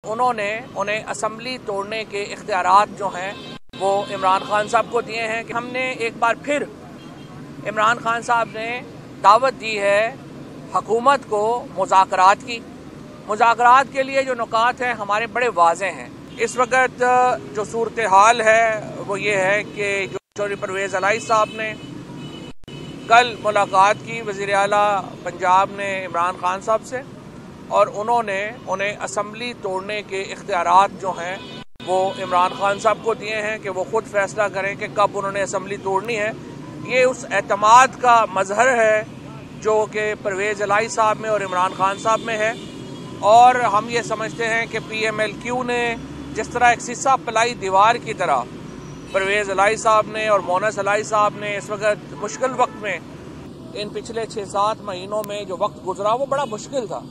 उन्होंने उन्हें असम्बली तोड़ने के इख्तियारात जो हैं वो इमरान खान साहब को दिए हैं कि हमने एक बार फिर इमरान खान साहब ने दावत दी है हुकूमत को मुज़ाकरात की। मुज़ाकरात के लिए जो नुकात हैं हमारे बड़े वाज़ेह हैं। इस वक्त जो सूरत हाल है वो ये है कि जो चौधरी परवेज़ इलाही साहब ने कल मुलाकात की वज़ीर आला पंजाब ने इमरान खान साहब से, और उन्होंने उन्हें असम्बली तोड़ने के इख्तियारात जो हैं वो इमरान खान साहब को दिए हैं कि वो खुद फैसला करें कि कब उन्होंने असम्बली तोड़नी है। ये उस एतमाद का मजहर है जो कि परवेज़ इलाही साहब में और इमरान खान साहब में है। और हम ये समझते हैं कि PMLQ ने जिस तरह एक सीसा पलाई दीवार की तरह परवेज़ इलाही साहब ने और मोनस इलाही साहब ने इस वक्त मुश्किल वक्त में, इन पिछले 6-7 महीनों में जो वक्त गुजरा वो बड़ा मुश्किल था,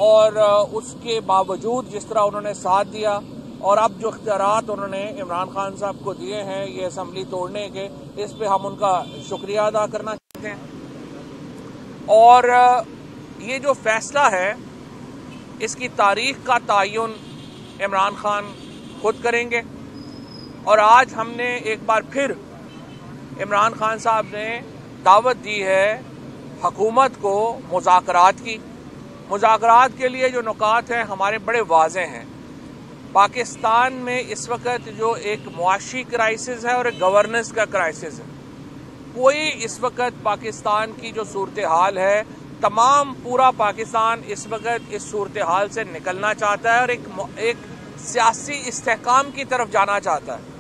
और उसके बावजूद जिस तरह उन्होंने साथ दिया, और अब जो इख्तियारात उन्होंने इमरान खान साहब को दिए हैं ये असम्बली तोड़ने के, इस पे हम उनका शुक्रिया अदा करना चाहते हैं। और ये जो फैसला है इसकी तारीख का तयन इमरान खान खुद करेंगे। और आज हमने एक बार फिर इमरान खान साहब ने दावत दी है हुकूमत को मुज़ाकरात की। मुज़ाकरात के लिए जो नुकात हैं हमारे बड़े वाज़ेह हैं। पाकिस्तान में इस वक्त जो एक मुआशी क्राइसिस है और एक गवर्नेंस का क्राइसिस है। कोई इस वक्त पाकिस्तान की जो सूरत हाल है, तमाम पूरा पाकिस्तान इस वक्त इस सूरत हाल से निकलना चाहता है और एक सियासी इस्तेहकाम की तरफ जाना चाहता है।